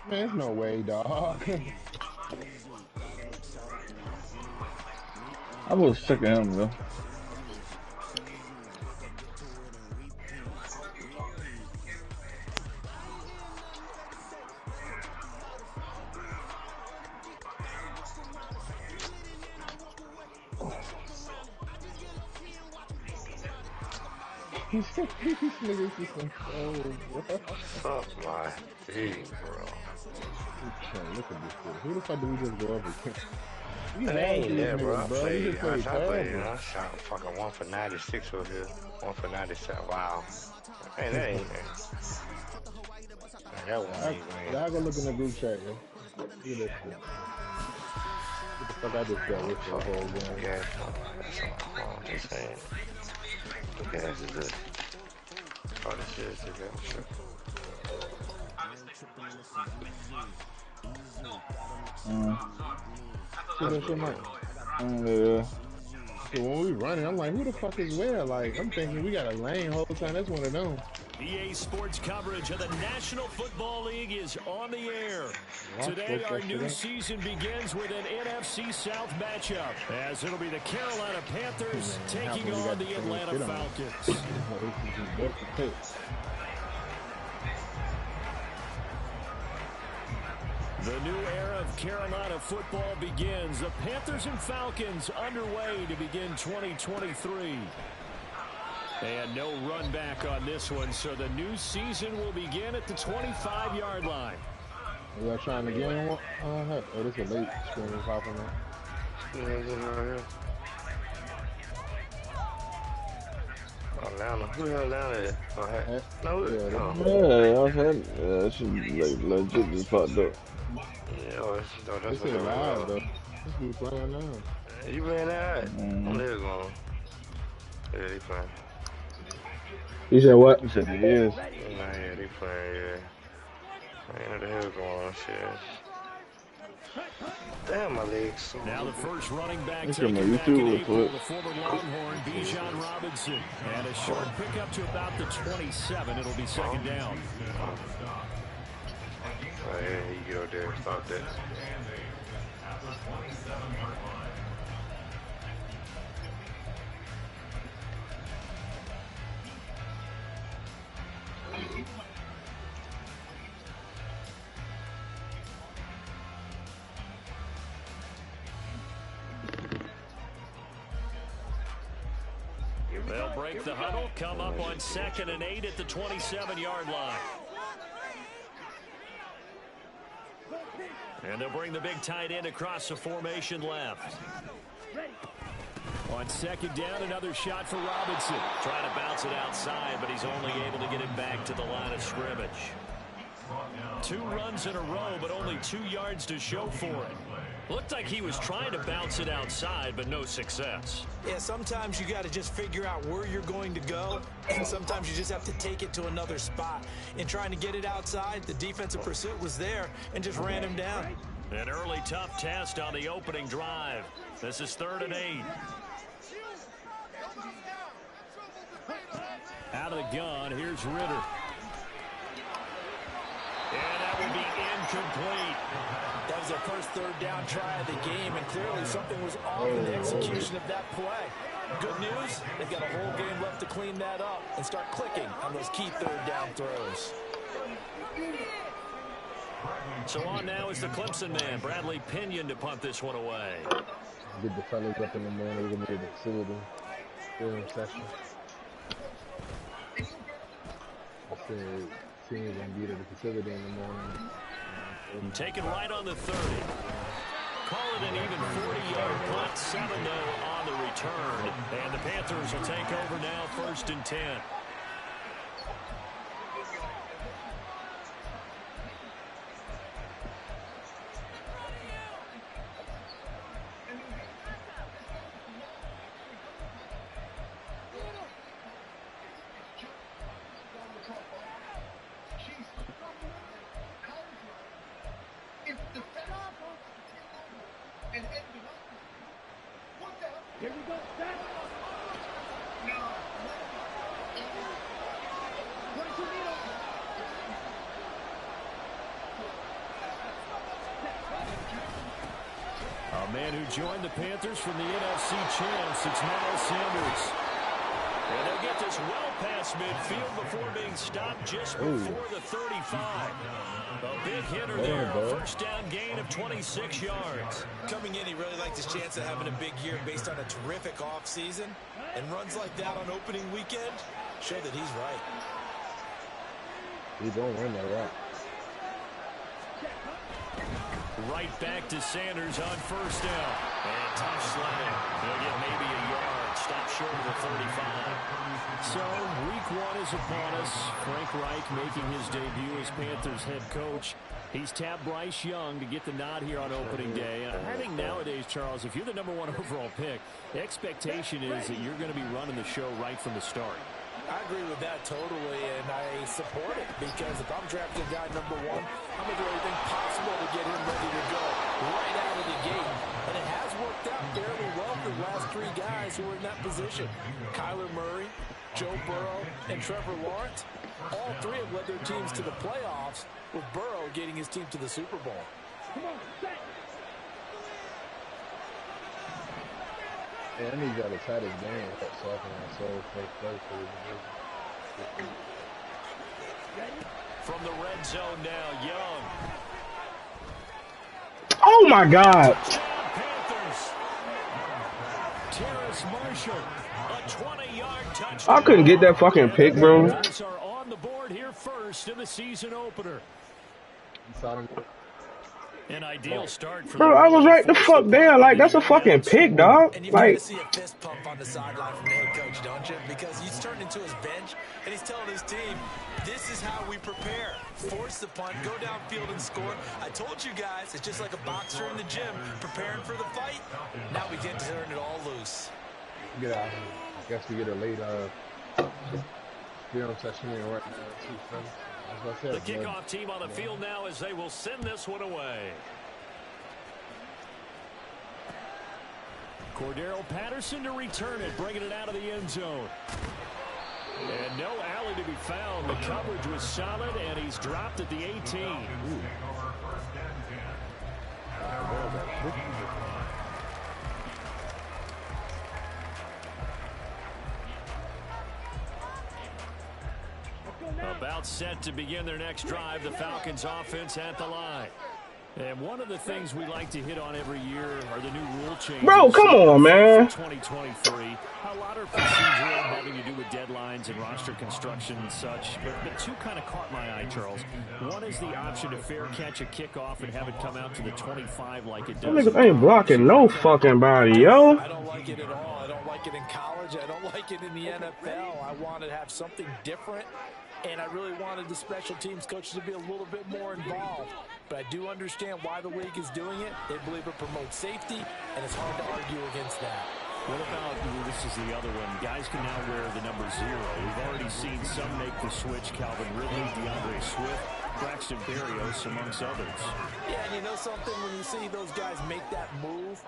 Man, there's no way, dog. I was sick of him, though. These niggas is some trolls, bro. Fuck my feet, bro. Look at this shit. Who the fuck did we just go up against? We And they lost to ain't these there, bro. niggas, bro. We just played I played, terrible. I shot fucking 1 for 96 over here. 1 for 97. Wow. Hey, that ain't there. Man, that one ain't green. Y'all go look in the group chat, yo. Look at this shit. What the fuck I just got with for the whole game? Gas, that's all I'm just saying. The gas is good. Oh, this is the gas, sure. See that shit, Mike? Yeah. So when we running, I'm like, who the fuck is where? Like, I'm thinking we got a lane whole time. That's one of them. EA Sports coverage of the National Football League is on the air. Today, our new season begins with an NFC South matchup, as it'll be the Carolina Panthers taking on the Atlanta Falcons. The new era of Carolina football begins. The Panthers and Falcons underway to begin 2023. And no run back on this one, so the new season will begin at the 25-yard line. We are trying to get in one. Oh, this is a late screen popping up. Atlanta. Who the hell Atlanta is? Oh, hey. No, That should like legit just popped up. Yeah, that's what live, though. This dude playing now. You playing that? I'm there going. Yeah, they playing. You said what? You said it is. Nah, yeah, they playing, yeah. I ain't know the hell going on, shit. Damn, my legs. Now the first running back taking back in April, the former Longhorn, Bijan Robinson. And a short pickup to about the 27. It'll be second down. Oh, yeah, you get out there and stop that. They'll break the huddle, come up on 2nd and 8 at the 27-yard line. And they'll bring the big tight end across the formation left. On 2nd down, another shot for Robinson. Trying to bounce it outside, but he's only able to get it back to the line of scrimmage. 2 runs in a row, but only 2 yards to show for it. Looked like he was trying to bounce it outside, but no success. Yeah, sometimes you got to just figure out where you're going to go, and sometimes you just have to take it to another spot. In trying to get it outside, the defensive pursuit was there and just ran him down. An early tough test on the opening drive. This is 3rd and 8. Out of the gun, here's Ritter. And that will be incomplete. That was their first 3rd down try of the game, and clearly something was off in the execution of that play. Good news, they've got a whole game left to clean that up and start clicking on those key 3rd down throws. So on now is the Clemson man, Bradley Pinion, to punt this one away. Get the fellas up in the morning. We're going to be at the facility. Film session. I said, team's going to be at the facility in the morning. Taken right on the 30. Call it an even 40-yard punt. 7 though on the return. And the Panthers will take over now, 1st and 10. who joined the Panthers from the NFC champs. It's Miles Sanders. And they'll get this well past midfield before being stopped just before the 35. A big hitter there. First down gain of 26 yards. Coming in, he really liked his chance of having a big year based on a terrific offseason. And runs like that on opening weekend show that he's right. He's going to run that route. Right back to Sanders on first down. And tough sledding. He'll get maybe a yard. Stop short of the 35. So, week one is upon us. Frank Reich making his debut as Panthers head coach. He's tapped Bryce Young to get the nod here on opening day. And I think nowadays, Charles, if you're the #1 overall pick, the expectation is that you're going to be running the show right from the start. I agree with that totally, and I support it because if I'm drafting guy #1, I'm going to do everything possible to get him ready to go right out of the gate. And it has worked out fairly well for the last 3 guys who were in that position. Kyler Murray, Joe Burrow, and Trevor Lawrence. All 3 have led their teams to the playoffs, with Burrow getting his team to the Super Bowl. Yeah, I need you to try this game so I can so first From the red zone now, Young. Oh my God! Panthers. Terrace Marshall, a 20-yard touchdown. I couldn't get that fucking pick, bro. Panthers are on the board here first in the season opener. An ideal start for Bro, I was right the fuck there. Like, that's a fucking pick, dog. And you've Like, got to see a fist pump on the sideline from the head coach, don't you? Because he's turned into his bench, and he's telling his team, this is how we prepare. Force the punt, go downfield and score. I told you guys, it's just like a boxer in the gym, preparing for the fight. Now we get to turn it all loose. I guess we get a late film session in right now, too, The kickoff team on the field now as they will send this one away. Cordero Patterson to return it, bringing it out of the end zone. And no alley to be found. The coverage was solid, and he's dropped at the 18. About set to begin their next drive, the Falcons offense at the line. And one of the things we like to hit on every year are the new rule changes. bro, come on, man. 2023. A lot are procedural, having to do with deadlines and roster construction and such. But 2 kind of caught my eye, Charles. One is the option to fair catch a kickoff and have it come out to the 25 like it does. That niggas ain't blocking no fucking body, yo. I don't like it at all. I don't like it in college. I don't like it in the NFL. I want to have something different. And I really wanted the special teams coaches to be a little bit more involved. But I do understand why the league is doing it. They believe it promotes safety, and it's hard to argue against that. What about, this is the other one, guys can now wear the number 0. We've already seen some make the switch, Calvin Ridley, DeAndre Swift, Braxton Berrios, amongst others. Yeah, and you know something, when you see those guys make that move,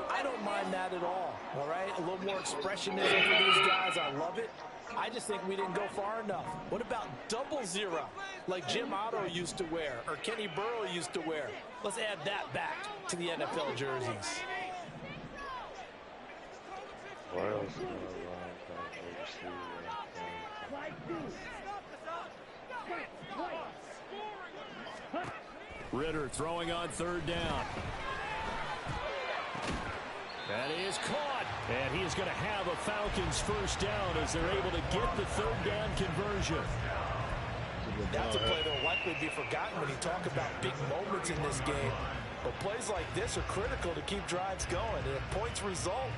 I don't mind that at all right? A little more expressionism for these guys, I love it. I just think we didn't go far enough. What about 00, like Jim Otto used to wear, or Kenny Burrow used to wear? Let's add that back to the NFL jerseys. Ritter throwing on 3rd down. That is caught, and he is going to have a Falcons first down as they're able to get the 3rd down conversion. That's a play that will likely be forgotten when you talk about big moments in this game. But plays like this are critical to keep drives going, and if points result,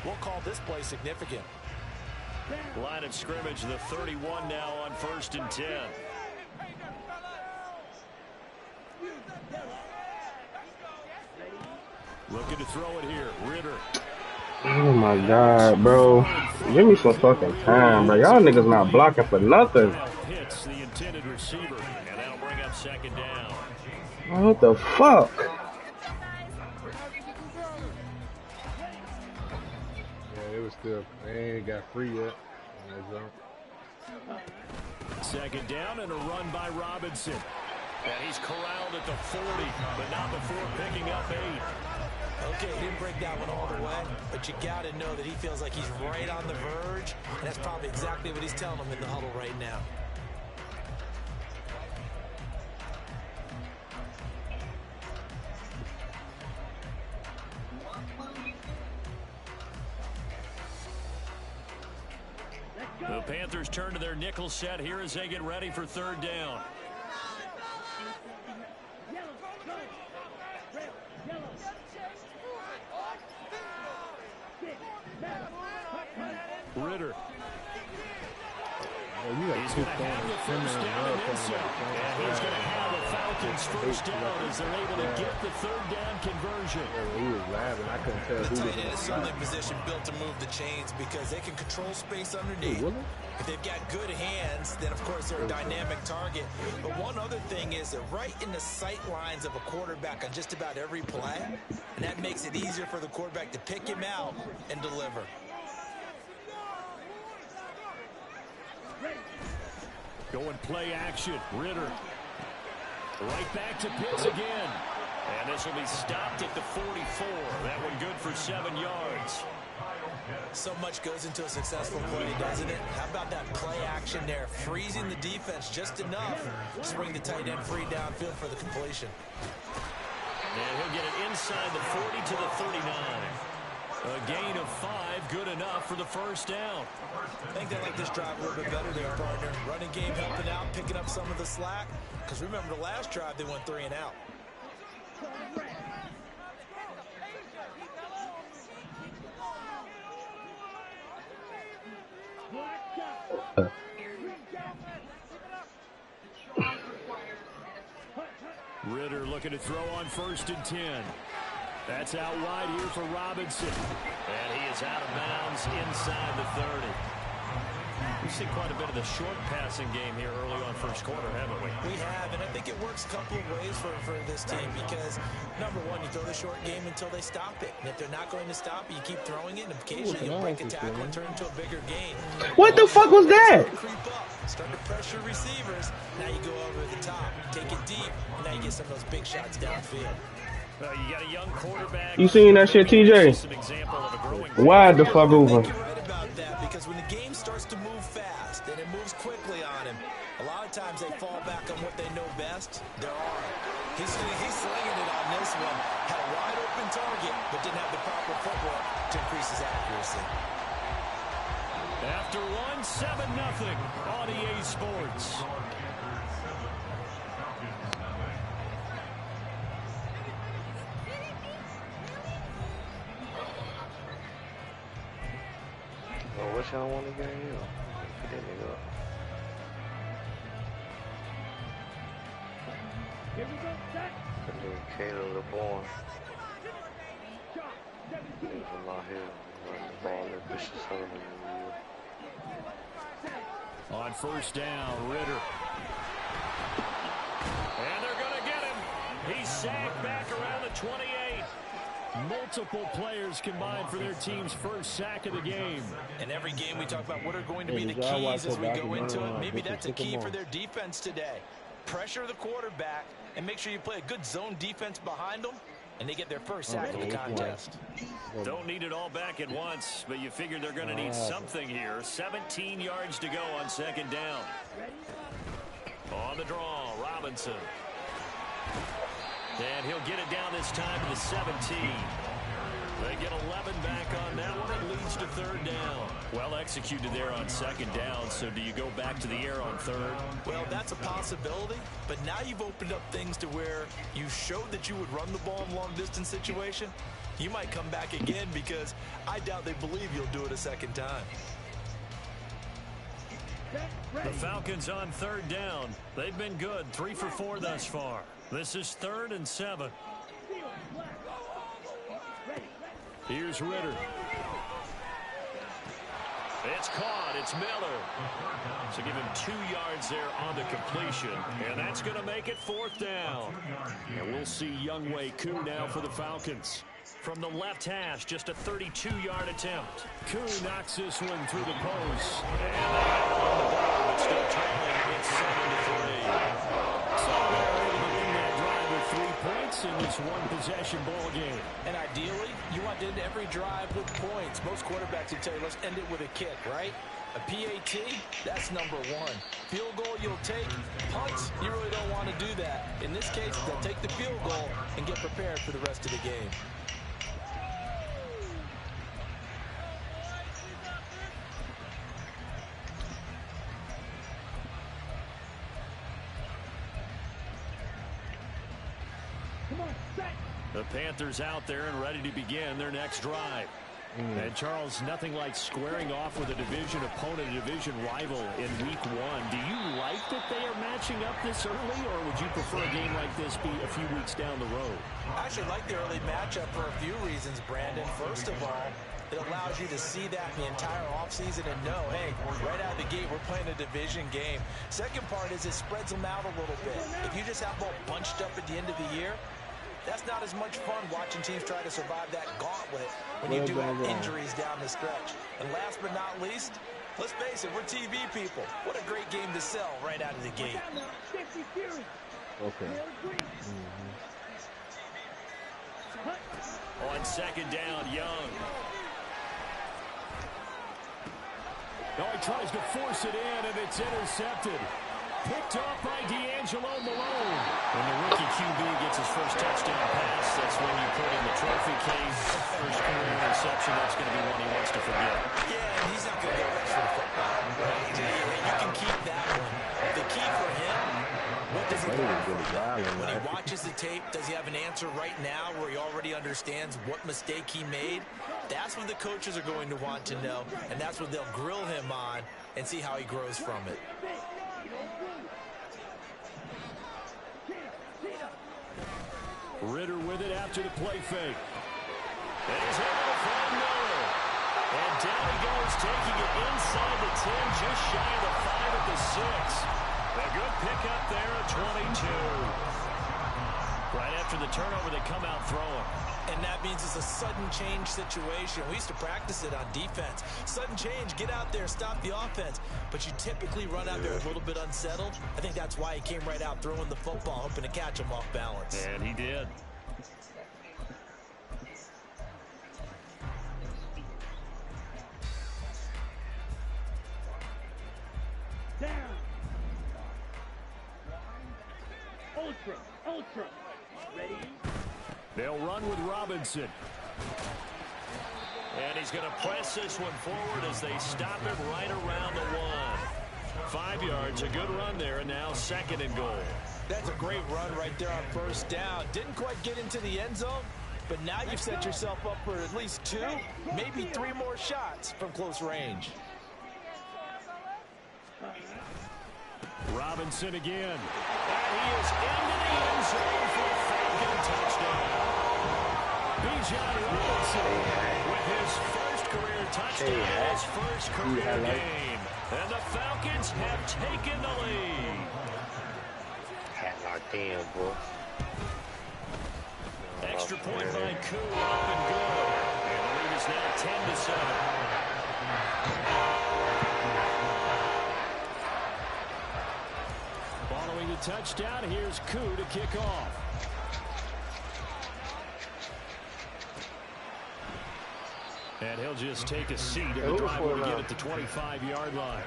we'll call this play significant. Line of scrimmage, the 31 now on 1st and 10. Looking to throw it here, Ritter. Oh my God, bro. Give me some fucking time, bro. Y'all niggas not blocking for nothing. Hits the intended receiver, and that'll bring up 2nd down. What the fuck? Yeah, it was still, they ain't got free yet. 2nd down and a run by Robinson. And he's corralled at the 40, but not before picking up 8. Okay, he didn't break that one all the way, but you got to know that he feels like he's right on the verge, and that's probably exactly what he's telling them in the huddle right now. The Panthers turn to their nickel set here as they get ready for third down. Ritter. Oh, you got He's two going to have the first down and then some. And he's going to have the Falcons first down as they're able to get the third down conversion. He was laughing. I couldn't tell The who tight end is was certainly in position built to move the chains because they can control space underneath. If they've got good hands, then of course they're a dynamic target. But one other thing is they're right in the sight lines of a quarterback on just about every play, and that makes it easier for the quarterback to pick him out and deliver. Going play action. Ritter. Right back to Pitts again. And this will be stopped at the 44. That one good for 7 yards. So much goes into a successful play, doesn't it? How about that play action there? Freezing the defense just enough to bring the tight end free downfield for the completion. And he'll get it inside the 40 to the 39. A gain of 5, good enough for the first down. I think they like this drive a little bit better there, partner. Running game helping out, picking up some of the slack. Because remember, the last drive, they went 3 and out. Ritter looking to throw on 1st and 10. That's out wide here for Robinson. And he is out of bounds inside the 30. We've seen quite a bit of the short passing game here early on first quarter, haven't we? We have, and I think it works a couple of ways for this team because, number one, you throw the short game until they stop it. And if they're not going to stop it, you keep throwing it, and occasionally you'll break a tackle and turn into a bigger gain. What the fuck was that? Creep up, start to pressure receivers. Now you go over the top, take it deep, and now you get some of those big shots downfield. You got a young quarterback. You seen that shit, TJ? Wide the fuck over. You're right about that because when the game starts to move fast and it moves quickly on him, a lot of times they fall back on what they know best, their arm. He's slinging it on this one. Had a wide open target, but didn't have the proper footwork to increase his accuracy. After 7-0 on EA Sports. Well, what y'all want to get here? Get that nigga up. That nigga Caleb LeBron. He's from out here. Running the ball at Bishop Sullivan in New York. On 1st down, Ritter. And they're going to get him. He's sacked back around the 28. Multiple players combined for their team's first sack of the game. In every game we talk about what are going to be the keys as we go into it. Maybe that's a key for their defense today. Pressure the quarterback and make sure you play a good zone defense behind them, and they get their first sack of the contest. Don't need it all back at once, but you figure they're going to need something here. 17 yards to go on 2nd down. On the draw, Robinson. And he'll get it down this time to the 17. They get 11 back on that one. It leads to 3rd down. Well executed there on 2nd down. So do you go back to the air on 3rd? Well, that's a possibility. But now you've opened up things to where you showed that you would run the ball in long-distance situation. You might come back again because I doubt they believe you'll do it a second time. The Falcons on 3rd down. They've been good. 3 for 4 thus far. This is 3rd and 7. Here's Ritter. It's caught. It's Miller. So give him 2 yards there on the completion. And that's going to make it 4th down. And we'll see Younghoe Koo now for the Falcons. From the left hash, just a 32-yard attempt. Koo knocks this one through the post. And they have it on the board, but still trailing. It's 7-3. So they're able to win that drive with 3 points this in this one-possession ball game. And ideally, you want to end every drive with points. Most quarterbacks would tell you, let's end it with a kick, right? A PAT, that's number one. Field goal you'll take. Punts, you really don't want to do that. In this case, they'll take the field goal and get prepared for the rest of the game. The Panthers out there and ready to begin their next drive. And Charles, nothing like squaring off with a division opponent, a division rival in week one. Do you like that they are matching up this early, or would you prefer a game like this be a few weeks down the road? I actually like the early matchup for a few reasons, Brandon. First of all, it allows you to see that the entire offseason and know, hey, right out of the gate, we're playing a division game. Second part is it spreads them out a little bit. If you just have them all bunched up at the end of the year, that's not as much fun watching teams try to survive that gauntlet when you do have injuries down the stretch. And last but not least, let's face it, we're TV people. What a great game to sell right out of the gate. Okay. On second down, Young. Oh, he tries to force it in, and it's intercepted. Picked off by D'Angelo Malone. When the rookie QB gets his first touchdown pass, that's when you put in the trophy case. First career interception, that's going to be one he wants to forget. Yeah, and he's not going to go rush for the football. Right? You can keep that one. The key for him, what does he do? When he watches the tape, does he have an answer right now where he already understands what mistake he made? That's what the coaches are going to want to know, and that's what they'll grill him on and see how he grows from it. Ritter with it after the play fake. And he's able to find Miller. And down he goes, taking it inside the 10, just shy of the 5 at the 6. A good pickup there at 22. Right after the turnover, they come out throwing. And that means it's a sudden change situation. We used to practice it on defense. Sudden change, get out there, stop the offense. But you typically run out there a little bit unsettled. I think that's why he came right out throwing the football, hoping to catch him off balance. And he did. Ultra. Ready? They'll run with Robinson. And he's going to press this one forward as they stop him right around the 1. 5 yards, a good run there, and now second and goal. That's a great run right there on first down. Didn't quite get into the end zone, but now you've set yourself up for at least 2, maybe 3 more shots from close range. Robinson again. And he is into the end zone for a Falcon touchdown. Bijan Robinson with his first career touchdown, his first career game. And the Falcons have taken the lead. Hat locked in, boy. Extra point by Koo, up and good. And the lead is now 10-7. Following the touchdown, here's Koo to kick off. And he'll just take a seat, and the drive will begin at the 25-yard line.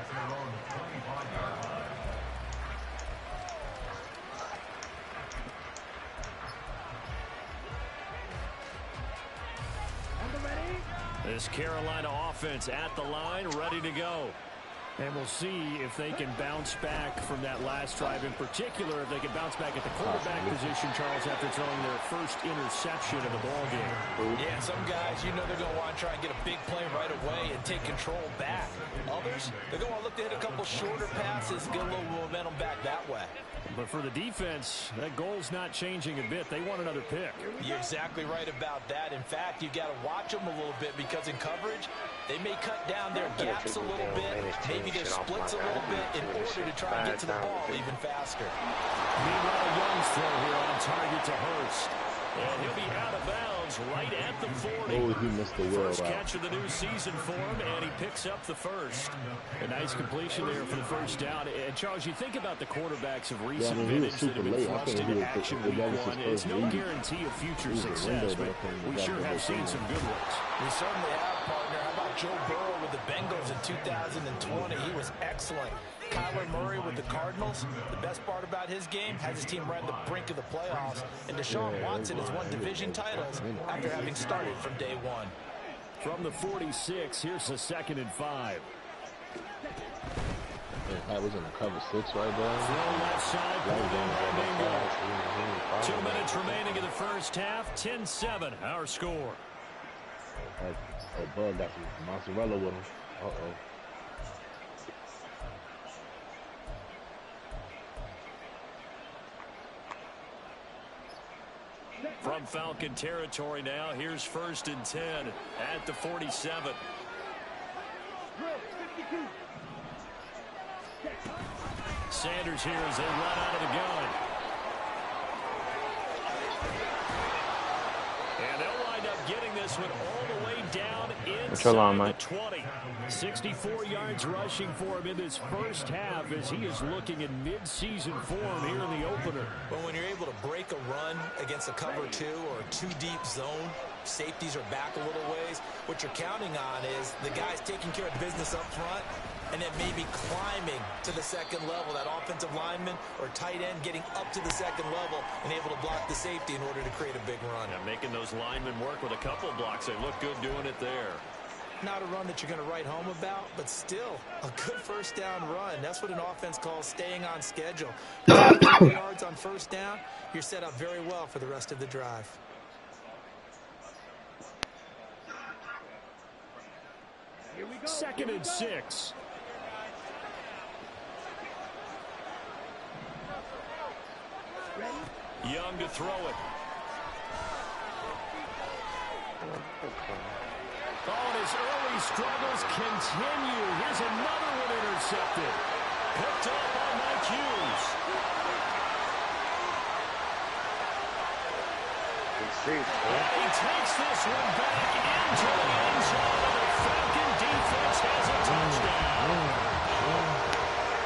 This Carolina offense at the line, ready to go. And we'll see if they can bounce back from that last drive. In particular, if they can bounce back at the quarterback position, Charles, after throwing their first interception of the ball game. Yeah, some guys, you know they're going to want to try and get a big play right away and take control back. Others, they're going to look to hit a couple shorter passes and get a little momentum back that way. But for the defense, that goal's not changing a bit. They want another pick. You're exactly right about that. In fact, you got to watch them a little bit because in coverage, they may cut down their gaps a little bit, maybe their splits a little bit in order to try and get to the ball even faster. Meanwhile, Young's throw here on target to Hurst. And he'll be out of bounds right at the 40. Oh, he missed the wheel First route. catch of the new season for him, and he picks up the first. A nice completion there for the first down. And, Charles, you think about the quarterbacks of recent vintage that have been thrust into action week one. It's no guarantee of future success, but we sure have seen some good ones. We certainly have, partner. How about Joe Burrow with the Bengals in 2020? He was excellent. Kyler Murray with the Cardinals. The best part about his game has his team right on the brink of the playoffs. And Deshaun Watson has won division titles after having started from day one. From the 46, here's the 2nd and 5. That was in the cover 6 right there. Throw left side, pulled in by Mingo. 2 2 minutes remaining in the first half. 10-7, our score. That bug got some mozzarella with him. Uh-oh. From Falcon territory now, here's 1st and 10 at the 47. Sanders here as they run out of the gun. And they'll wind up getting this one all the way down inside the 20. 64 yards rushing for him in this first half as he is looking in mid-season form here in the opener. But when you're able to break a run against a cover 2 or a 2-deep zone, safeties are back a little ways. What you're counting on is the guys taking care of business up front and then maybe climbing to the second level. That offensive lineman or tight end getting up to the second level and able to block the safety in order to create a big run. Yeah, making those linemen work with a couple of blocks. They look good doing it there. Not a run that you're going to write home about, but still a good first down run. That's what an offense calls staying on schedule. 5 yards on first down, you're set up very well for the rest of the drive. Here we go. 2nd and 6. Young to throw it. Oh, and his early struggles continue. Here's another one intercepted. Picked up by Mike Hughes. He takes this one back into the end zone, and the Falcon defense has a touchdown.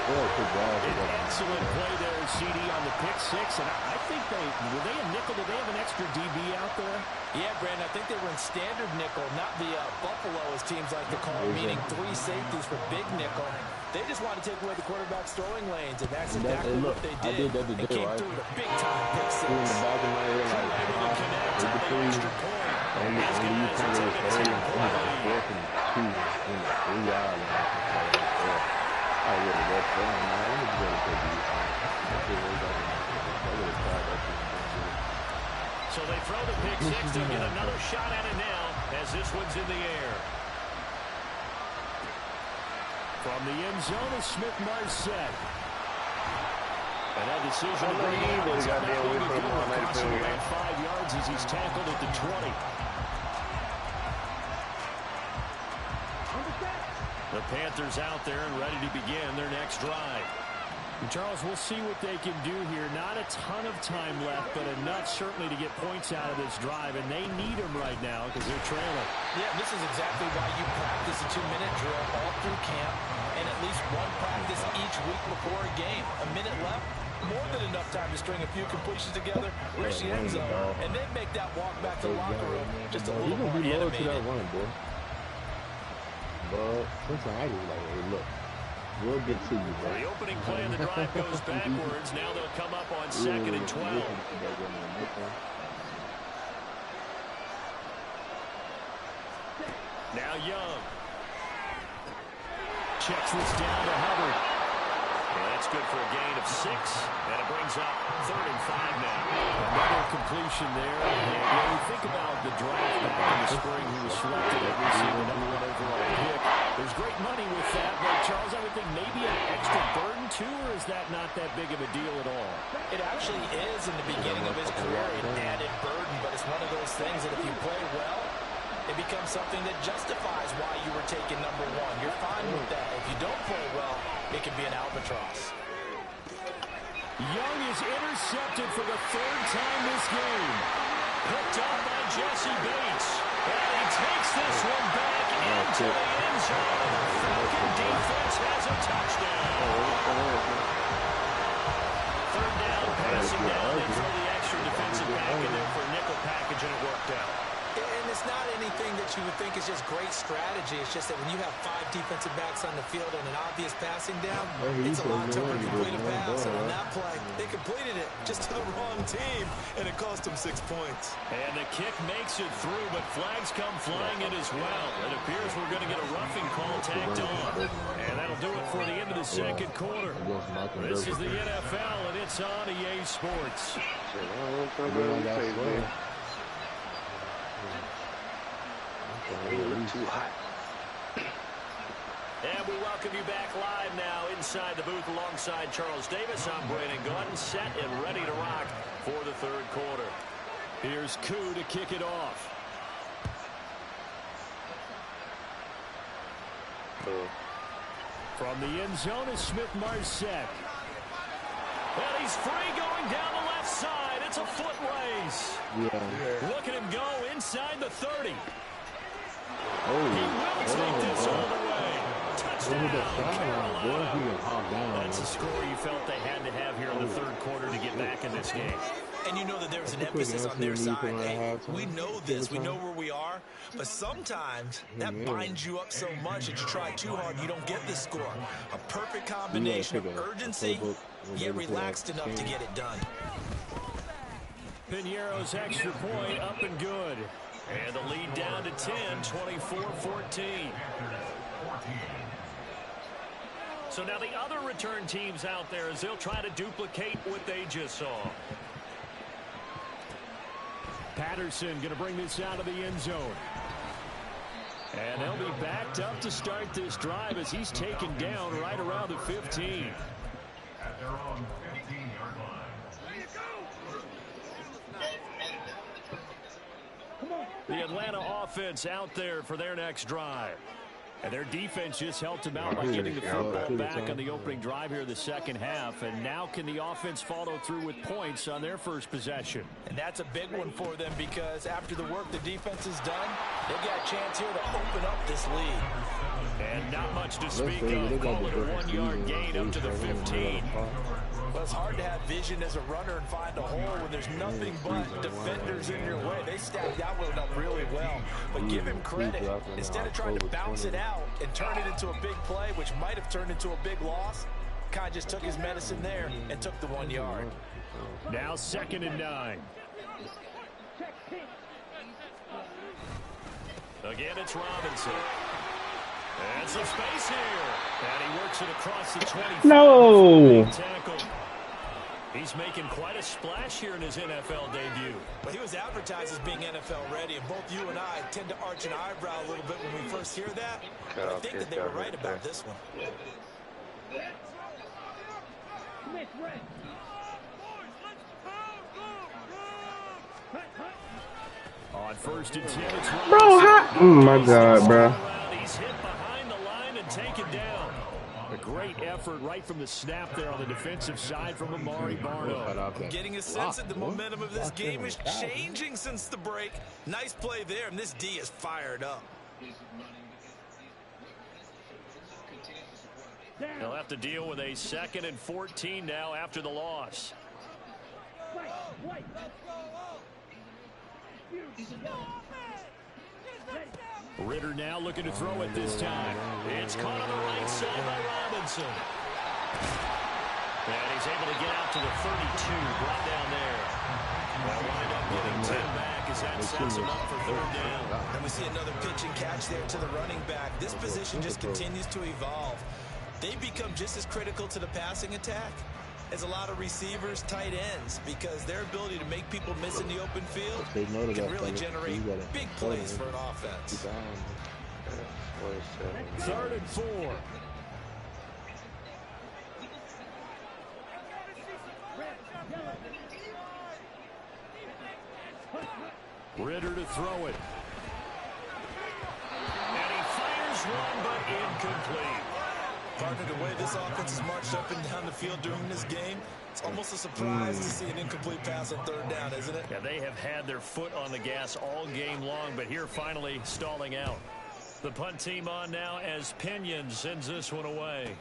Excellent play there, CD, on the pick 6. And I think were they a nickel? Did they have an extra DB out there? Yeah, Brandon, I think they were in standard nickel, not the Buffalo, as teams like to call it, meaning 3 safeties for big nickel. They just wanted to take away the quarterback's throwing lanes, and that's exactly what they did. I did that today, came right? through the big-time pick 6. In the back of my head, like, Able to connect on the extra point. and These you guys kind are of taking like 4th and 2 in the 3-yard line. I would have left them, man. I would have take these. So they throw the pick 6 to get another shot at it now as this one's in the air. From the end zone is Smith-Marset. And that decision to bring him is not going to be good. Crossing about 5 yards as he's tackled at the 20. The Panthers out there and ready to begin their next drive. And Charles, we'll see what they can do here. Not a ton of time left, but enough certainly to get points out of this drive, and they need them right now because they're trailing. Yeah, this is exactly why you practice a 2-minute drill all through camp and at least one practice each week before a game. A minute left, more than enough time to string a few completions together, reach the end zone, and then make that walk back to the locker room just a little more animated. To that run, boy. But Cincinnati was like, hey, look, we'll get to you, bro. The opening play of the drive goes backwards. Now they'll come up on 2nd and 12. Now Young. Checks this down to Hubbard. And that's good for a gain of 6. And it brings up 3rd and 5 now. Another completion there. And when you think about the draft back in the spring, he was selected at receiver, the #1 overall pick. There's great money with that, but Charles, I would think maybe an extra burden too, or is that not that big of a deal at all? It actually is in the beginning of his career, an added burden, but it's one of those things that if you play well, it becomes something that justifies why you were taken #1. You're fine with that. If you don't play well, it can be an albatross. Young is intercepted for the 3rd time this game. Picked up by Jesse Bates. And he takes this one back into the end zone. The Falcon defense has a touchdown. Third down, passing down. They throw the extra defensive back in there for a nickel package, and it worked out. And it's not anything that you would think is just great strategy. It's just that when you have 5 defensive backs on the field and an obvious passing down, it's a lot tougher to complete a pass. And on that play, they completed it just to the wrong team, and it cost them 6 points. And the kick makes it through, but flags come flying in as well. It appears we're going to get a roughing call tagged on. And that'll do it for the end of the second quarter. This is the NFL, and it's on EA Sports. Too hot. And we welcome you back live now inside the booth alongside Charles Davis. I'm Brandon Gordon, set and ready to rock for the third quarter. Here's Koo to kick it off. From the end zone is Smith-Marsette. And he's free going down the left side. It's a foot race. Look at him go inside the 30. He will take this all the way. Touchdown, Carolina. That's a score you felt they had to have here in the third quarter to get back in this game. And you know that there was an emphasis on their side. Hey, we know this. We know where we are. But sometimes that binds you up so much that you try too hard, you don't get the score. A perfect combination of urgency, yet relaxed enough to get it done. Piñeiro's extra point up and good. And the lead down to 10, 24-14. So now the other return teams out there as they'll try to duplicate what they just saw. Patterson going to bring this out of the end zone. And they'll be backed up to start this drive as he's taken down right around the 15. At their own 15-yard line. The Atlanta offense out there for their next drive. And their defense just helped them out by getting the football back on the opening drive here in the second half. And now can the offense follow through with points on their first possession? And that's a big one for them because after the work the defense has done, they've got a chance here to open up this lead. And not much to speak of. Call it a 1-yard gain up to the 15. Well, it's hard to have vision as a runner and find a hole when there's nothing but defenders in your way. They stacked that one up really well. But give him credit. Instead of trying to bounce it out and turn it into a big play, which might have turned into a big loss, Kai just took his medicine there and took the 1 yard. Now 2nd and 9. Again, it's Robinson. And some space here. And he works it across the 25. No! Tackle. He's making quite a splash here in his NFL debut. But he was advertised as being NFL ready, and both you and I tend to arch an eyebrow a little bit when we first hear that. But I think that they were right about this one. On 1st and 10, it's Robinson. Bro, oh my God, bro. He's hit behind the line and taken down. A great effort right from the snap there on the defensive side from Amari Barno. I'm getting a sense that the momentum of this game is changing since the break. Nice play there, and this D is fired up. They'll have to deal with a 2nd and 14 now after the loss. Ritter now looking to throw it this time. It's caught on the right side by Robinson. And he's able to get out to the 32, brought down there. They'll wind up getting 10 back as that sets him up for 3rd down. And we see another pitch and catch there to the running back. This position just continues to evolve. They become just as critical to the passing attack as a lot of receivers, tight ends, because their ability to make people miss in the open field can really generate big plays for an offense. 3rd and 4. Ritter to throw it. And he fires one, but incomplete. Partner, the way this offense has marched up and down the field during this game, it's almost a surprise to see an incomplete pass on third down, isn't it? Yeah, they have had their foot on the gas all game long, but here finally stalling out. The punt team on now as Pinion sends this one away.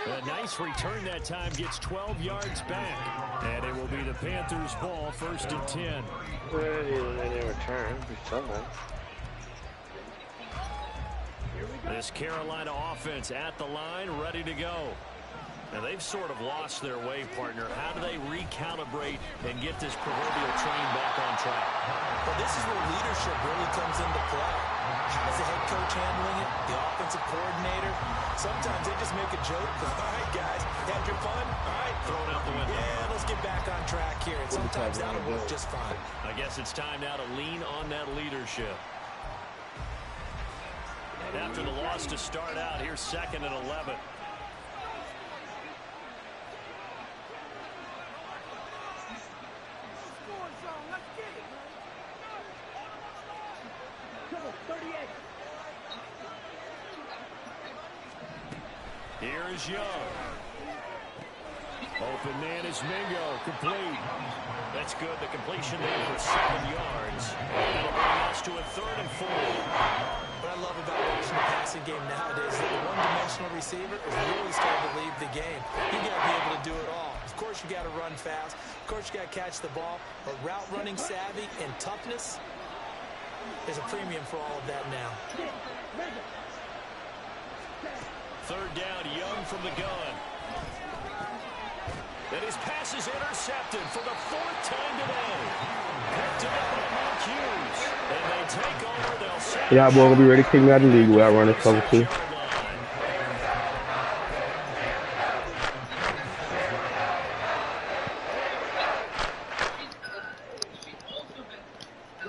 A nice return that time, gets 12 yards back. And it will be the Panthers' ball, 1st and 10. Any return, This Carolina offense at the line, ready to go. Now, they've sort of lost their way, partner. How do they recalibrate and get this proverbial train back on track? Well, this is where leadership really comes into play. How's the head coach handling it? The offensive coordinator? Sometimes they just make a joke. All right, guys, had your fun? All right, throw it out the window. Yeah, let's get back on track here. And sometimes that'll work just fine. I guess it's time now to lean on that leadership. After the loss to start out, here's 2nd and 11. Here is Young. Open man is Mingo, complete. That's good. The completion there for 7 yards. That'll bring us to a 3rd and 4. What I love about watching the passing game nowadays is that the one-dimensional receiver is really starting to leave the game. You got to be able to do it all. Of course, you got to run fast. Of course, you got to catch the ball. But route running savvy and toughness is a premium for all of that now. 3rd down, Young from the gun. And his pass is intercepted for the 4th time today. Picked him up by Mark Hughes. And they take over. They'll set. Yeah, boy, gonna be ready to kick me out of the league without running cover 2.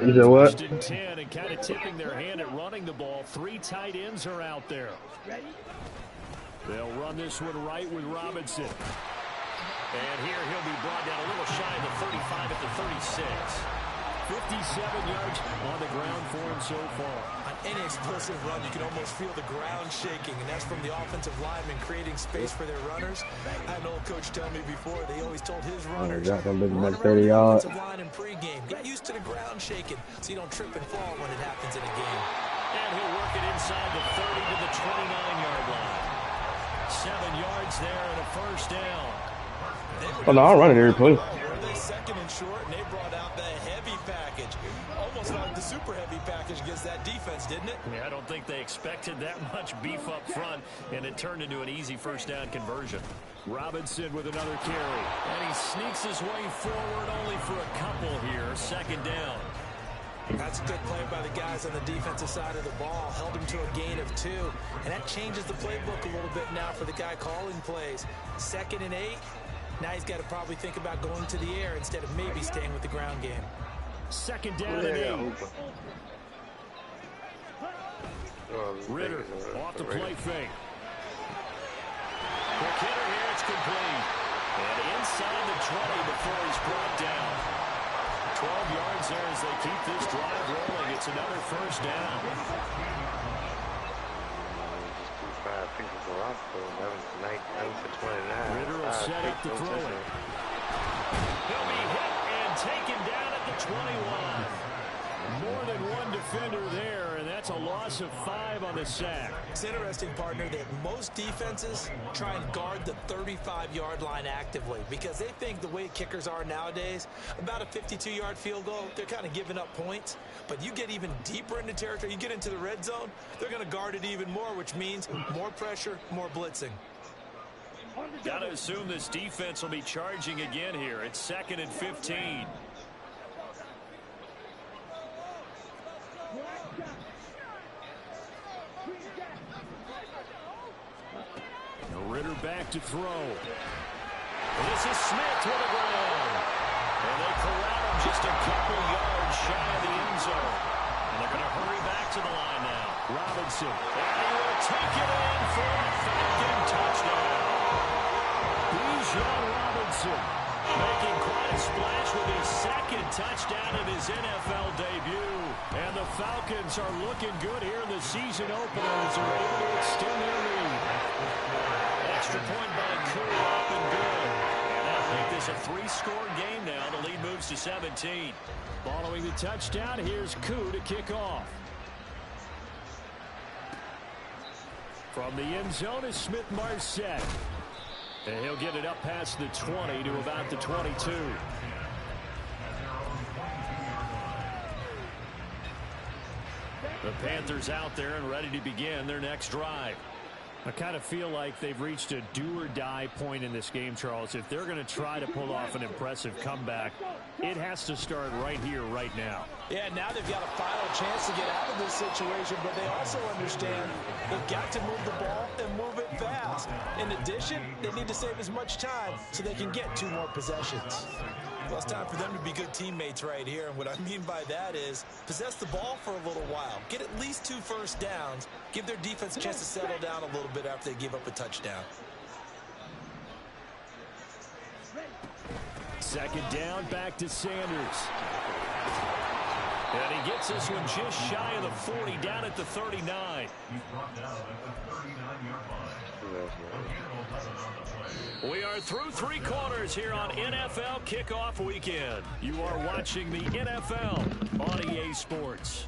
You said what? 1st and 10, and kind of tipping their hand at running the ball. 3 tight ends are out there. They'll run this one right with Robinson. And here he'll be brought down a little shy of the 35 at the 36. 57 yards on the ground for him so far. On any explosive run, you can almost feel the ground shaking, and that's from the offensive linemen creating space for their runners. I had an old coach tell me before, they always told his runners, run around the offensive line in pregame. Get used to the ground shaking so you don't trip and fall when it happens in a game. And he'll work it inside the 30 to the 29-yard line. 7 yards there and a 1st down. Oh, no, I'll run it every play. They 2nd and short, and they brought out the heavy package. Almost like the super heavy package against that defense, didn't it? Yeah, I don't think they expected that much beef up front, and it turned into an easy 1st down conversion. Robinson with another carry. And he sneaks his way forward only for a couple here. 2nd down. That's a good play by the guys on the defensive side of the ball. Held him to a gain of 2. And that changes the playbook a little bit now for the guy calling plays. 2nd and 8. Now he's got to probably think about going to the air instead of maybe staying with the ground game. 2nd down and 8. Ritter off the play fake. Quick hitter here, it's complete. And inside the 20 before he's brought down. 12 yards there as they keep this drive rolling. It's another 1st down. Ritter will set up to throw it. He'll be hit and taken down at the 21. More than one defender there, and that's a loss of 5 on the sack. It's interesting, partner, that most defenses try and guard the 35-yard line actively because they think the way kickers are nowadays, about a 52-yard field goal, they're kind of giving up points. But you get even deeper into territory, you get into the red zone, they're going to guard it even more, which means more pressure, more blitzing. Got to assume this defense will be charging again here. It's 2nd and 15. Ritter back to throw. This is Smith with the ground. And they corral him just a couple yards shy of the end zone. And they're going to hurry back to the line now. Robinson. And he will take it in for a Falcon touchdown. Bijan Robinson Making quite a splash with his second touchdown in his NFL debut. And the Falcons are looking good here in the season opener as they're able to extend their lead. Extra point by Koo, up and good. And that'll make this a 3-score game now. The lead moves to 17. Following the touchdown, here's Koo to kick off. From the end zone is Smith-Marsette. And he'll get it up past the 20 to about the 22. The Panthers out there and ready to begin their next drive. I kind of feel like they've reached a do-or-die point in this game, Charles. If they're going to try to pull off an impressive comeback, it has to start right here, right now. Yeah, now they've got a final chance to get out of this situation, but they also understand they've got to move the ball and move it fast. In addition, they need to save as much time so they can get 2 more possessions. Well, it's time for them to be good teammates right here. And what I mean by that is possess the ball for a little while. Get at least 2 first downs. Give their defense a chance to settle down a little bit after they give up a touchdown. Second down, back to Sanders. And he gets this one just shy of the 40, down at the 39. We are through 3 quarters here on NFL Kickoff Weekend. You are watching the NFL on EA Sports.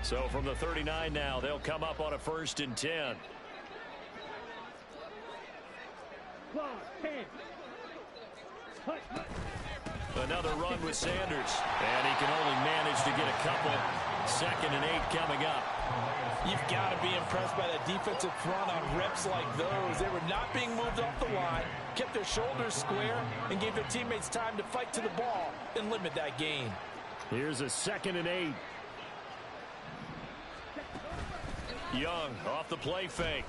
So from the 39 now, they'll come up on a 1st and 10. Another run with Sanders. And he can only manage to get a couple. 2nd and 8 coming up. You've got to be impressed by that defensive front on reps like those. They were not being moved off the line, kept their shoulders square, and gave their teammates time to fight to the ball and limit that gain. Here's a 2nd and 8. Young off the play fake.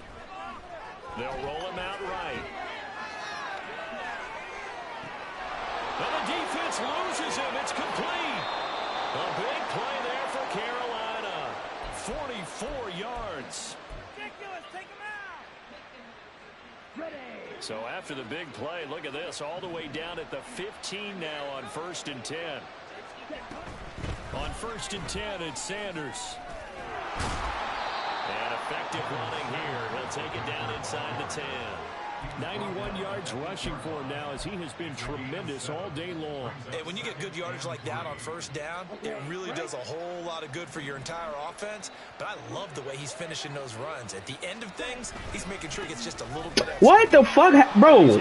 They'll roll him out right. And the defense loses him. It's complete. A big play there for Carolina. 44 yards. Ridiculous. Take him out. Ready. So after the big play, look at this. All the way down at the 15 now on 1st and 10. On 1st and 10, it's Sanders. And effective running here. He'll take it down inside the 10. 91 yards rushing for him now as he has been tremendous all day long. And when you get good yardage like that on 1st down, it really does a whole lot of good for your entire offense. But I love the way he's finishing those runs. At the end of things, he's making sure he gets just a little bit extra. What the fuck, bro?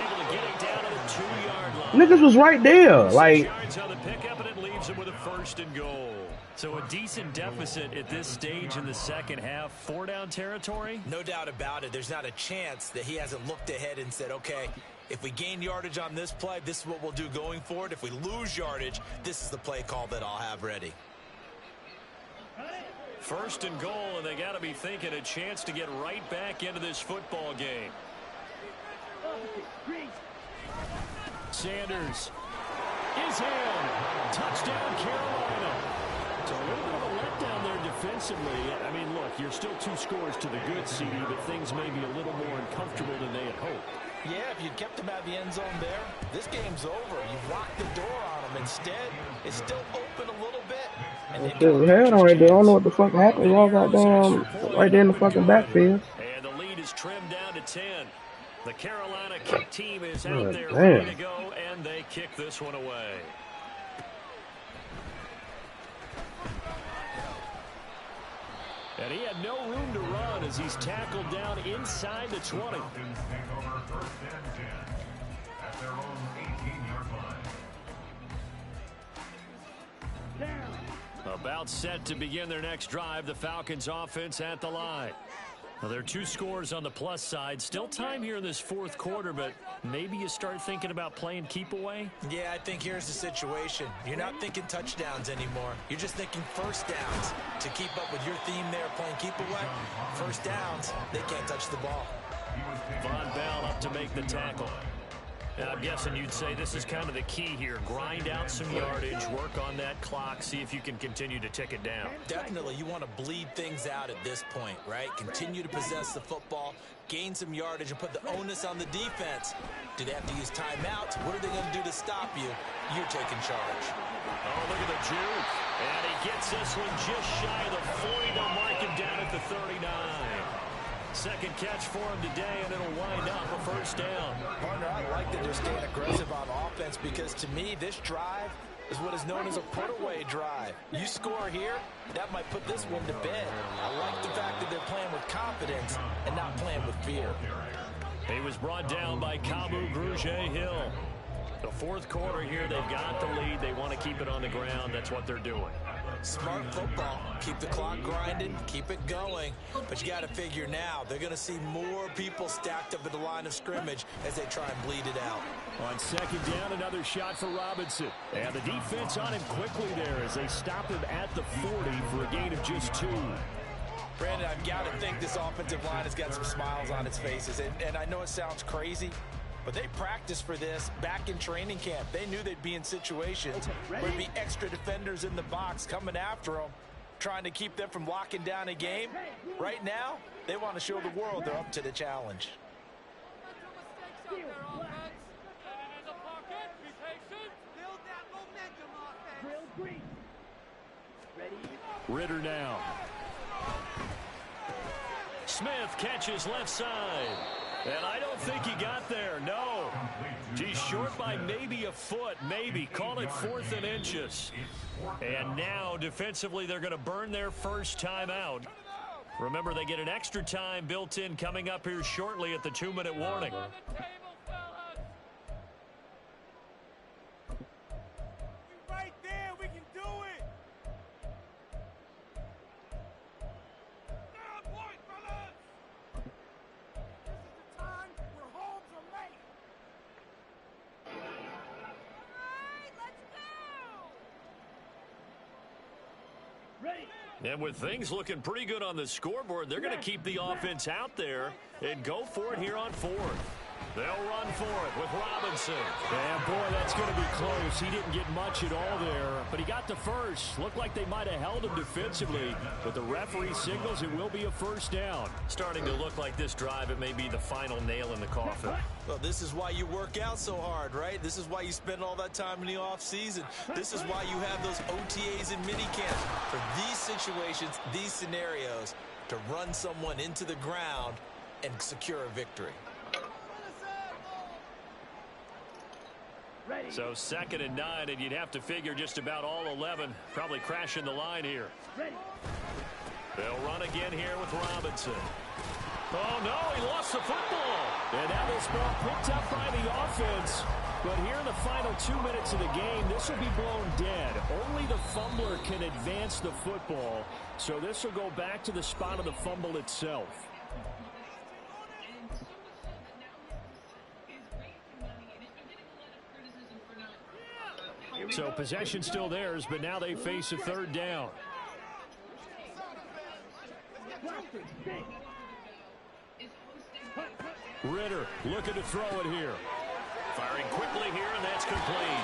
Niggas was right there. Like, on the pickup, and it leaves him with a 1st and goal. So a decent deficit at this stage in the second half. 4-down territory? No doubt about it. There's not a chance that he hasn't looked ahead and said, okay, if we gain yardage on this play, this is what we'll do going forward. If we lose yardage, this is the play call that I'll have ready. 1st and goal, and they got to be thinking a chance to get right back into this football game. Sanders is in. Touchdown, Carolina. So a little bit of a letdown there defensively. I mean, look, you're still 2 scores to the good, CD, but things may be a little more uncomfortable than they had hoped. Yeah, if you'd kept him out of the end zone there, this game's over. You've locked the door on him. Instead, it's still open a little bit. And hell right there. I don't know what the fuck happened. Y'all got right there in the fucking backfield. And the lead is trimmed down to 10. The Carolina kick team is out there damn. ready to go, and they kick this one away. And he had no room to run as he's tackled down inside the 20. About set to begin their next drive, the Falcons offense at the line. Now, there are 2 scores on the plus side. Still time here in this 4th quarter, but maybe you start thinking about playing keep away? Yeah, I think here's the situation. You're not thinking touchdowns anymore. You're just thinking 1st downs. To keep up with your theme there, playing keep away, 1st downs, they can't touch the ball. Von Bell up to make the tackle. And I'm guessing you'd say this is kind of the key here. Grind out some yardage, work on that clock, see if you can continue to tick it down. Definitely, you want to bleed things out at this point, right? Continue to possess the football, gain some yardage, and put the onus on the defense. Do they have to use timeouts? What are they going to do to stop you? You're taking charge. Oh, look at the juke. And he gets this one just shy of the 40. They'll mark him down at the 39. Second catch for him today, and it'll wind up a first down. Partner, I like that they're staying aggressive on offense because, to me, this drive is what is known as a put-away drive. You score here, that might put this one to bed. I like the fact that they're playing with confidence and not playing with fear. He was brought down by Kamu Grugier-Hill. The fourth quarter here, they've got the lead. They want to keep it on the ground. That's what they're doing. Smart football. Keep the clock grinding, keep it going. But you got to figure now, they're going to see more people stacked up at the line of scrimmage as they try and bleed it out. On second down, another shot for Robinson. And the defense on him quickly there as they stop him at the 40 for a gain of just 2. Brandon, I've got to think this offensive line has got some smiles on its faces. And I know it sounds crazy, but they practiced for this back in training camp. They knew they'd be in situations where there'd be extra defenders in the box coming after them, trying to keep them from locking down a game. Right now, they want to show the world they're up to the challenge. Ritter now. Smith catches left side. And I don't think he got there, no. He's short by maybe a foot, maybe. Call it 4th and inches. And now, defensively, they're going to burn their first timeout. Remember, they get an extra time built in coming up here shortly at the 2-minute warning. Right there, we can do it. Down point, fellas. This is the time where homes are made. And with things looking pretty good on the scoreboard, they're going to keep the offense out there and go for it here on 4th. They'll run for it with Robinson. And, boy, that's going to be close. He didn't get much at all there, but he got the first. Looked like they might have held him defensively, but the referee signals it will be a first down. Starting to look like this drive, it may be the final nail in the coffin. Well, this is why you work out so hard, right? This is why you spend all that time in the offseason. This is why you have those OTAs and minicamps. For these situations, these scenarios, to run someone into the ground and secure a victory. So 2nd and 9, and you'd have to figure just about all 11 probably crashing the line here. They'll run again here with Robinson. Oh, no, he lost the football. And now this ball picked up by the offense. But here in the final 2 minutes of the game, this will be blown dead. Only the fumbler can advance the football. So this will go back to the spot of the fumble itself. So possession still theirs, but now they face a 3rd down. Ritter looking to throw it here. Firing quickly here, and that's complete.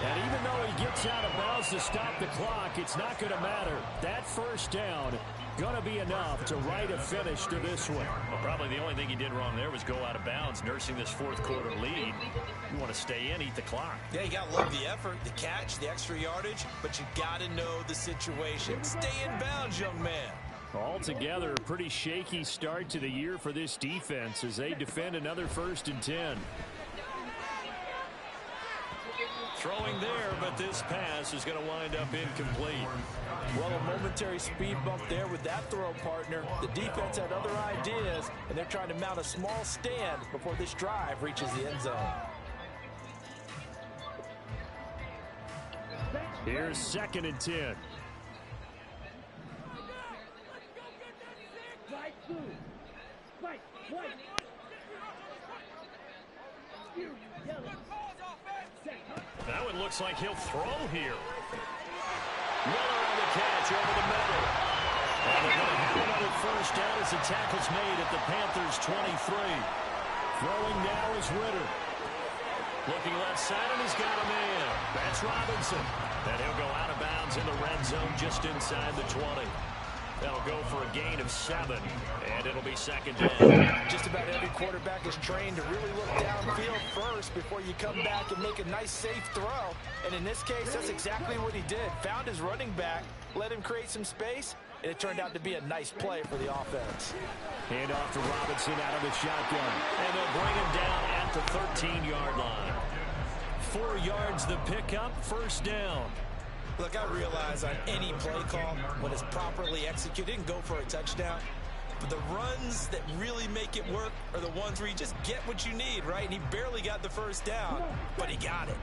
And even though he gets out of bounds to stop the clock, it's not going to matter. That first down going to be enough to write a finish to this one. Well, probably the only thing he did wrong there was go out of bounds, nursing this 4th quarter lead. You want to stay in, eat the clock. Yeah, you got to love the effort, the catch, the extra yardage, but you got to know the situation. Stay in bounds, young man. Altogether, a pretty shaky start to the year for this defense as they defend another 1st and 10. Throwing there, but this pass is going to wind up incomplete. Well, a momentary speed bump there with that throw, partner. The defense had other ideas, and they're trying to mount a small stand before this drive reaches the end zone. Here's 2nd and 10. That one looks like he'll throw here. Miller on the catch over the middle. And they're going to have another first down as the tackle's made at the Panthers' 23. Throwing now is Ritter. Looking left side, and he's got a man. That's Robinson. And he'll go out of bounds in the red zone just inside the 20. That'll go for a gain of 7, and it'll be second down. Just about every quarterback is trained to really look downfield first before you come back and make a nice, safe throw. And in this case, that's exactly what he did. Found his running back, let him create some space, and it turned out to be a nice play for the offense. Hand off to Robinson out of the shotgun. And they'll bring him down at the 13-yard line. 4 yards the pickup, first down. Look, I realize on any play call, when it's properly executed, and go for a touchdown. But the runs that really make it work are the ones where you just get what you need, right? And he barely got the first down, but he got it.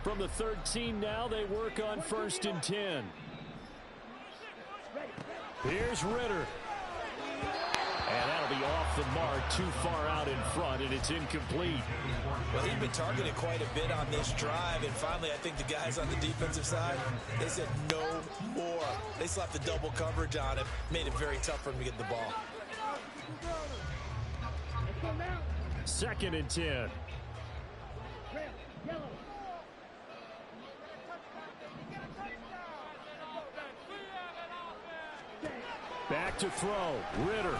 From the 13 now, they work on 1st and 10. Here's Ritter. And that'll be off the mark, too far out in front, and it's incomplete. Well, he's been targeted quite a bit on this drive, and finally I think the guys on the defensive side, they said no more. They slapped the double coverage on him, made it very tough for him to get the ball. 2nd and 10. Back to throw, Ritter.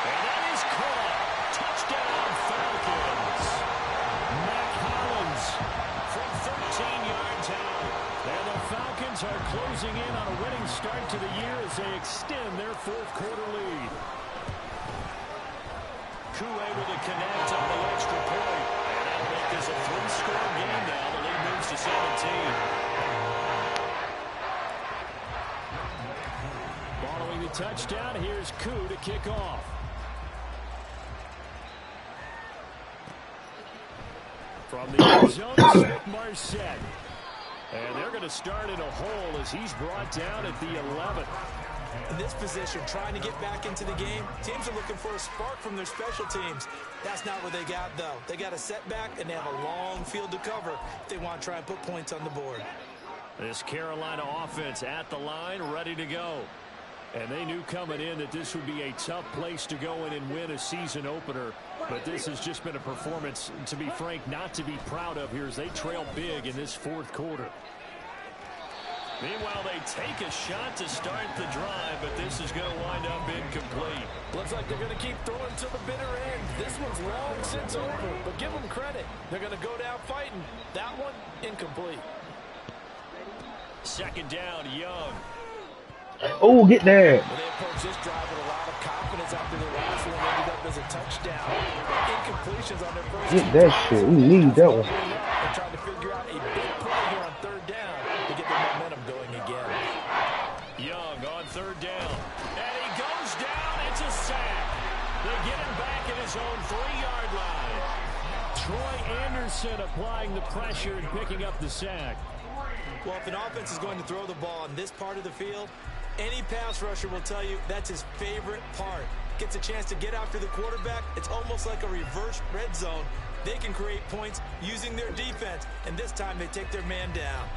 And that is caught. Touchdown, Falcons. Mac Hollins from 13 yards out. And the Falcons are closing in on a winning start to the year as they extend their 4th quarter lead. Koo able to connect on the extra point. And that'll make this a 3-score game now. The lead moves to 17. Following the touchdown, here's Koo to kick off. From the end zone, Smith-Marsette. And they're going to start in a hole as he's brought down at the 11. In this position, trying to get back into the game, teams are looking for a spark from their special teams. That's not what they got, though. They got a setback, and they have a long field to cover if they want to try and put points on the board. This Carolina offense at the line, ready to go. And they knew coming in that this would be a tough place to go in and win a season opener. But this has just been a performance, to be frank, not to be proud of here as they trail big in this 4th quarter. Meanwhile, they take a shot to start the drive, but this is going to wind up incomplete. Looks like they're going to keep throwing to the bitter end. This one's long since over, but give them credit. They're going to go down fighting. That one, incomplete. 2nd down, Young. Oh, get that. Well, they approached this drive with a lot of confidence after the last one ended up as a touchdown. Incompletions on their first. Get that shit. We need that one. They're trying to figure out a big play here on 3rd down to get the momentum going again. Young on 3rd down. And he goes down. It's a sack. They get him back at his own 3-yard line. Troy Anderson applying the pressure and picking up the sack. Well, if an offense is going to throw the ball in this part of the field, any pass rusher will tell you that's his favorite part. Gets a chance to get after the quarterback. It's almost like a reverse red zone. They can create points using their defense, and this time they take their man down.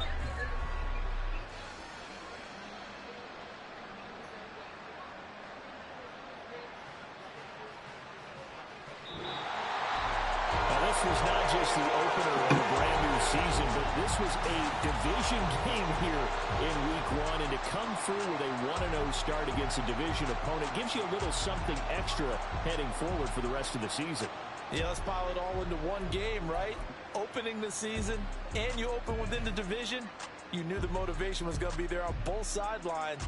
This was not just the opener of a brand new season, but this was a division game here in week 1. And to come through with a 1-0 start against a division opponent gives you a little something extra heading forward for the rest of the season. Yeah, let's pile it all into one game, right? Opening the season, and you open within the division. You knew the motivation was going to be there on both sidelines.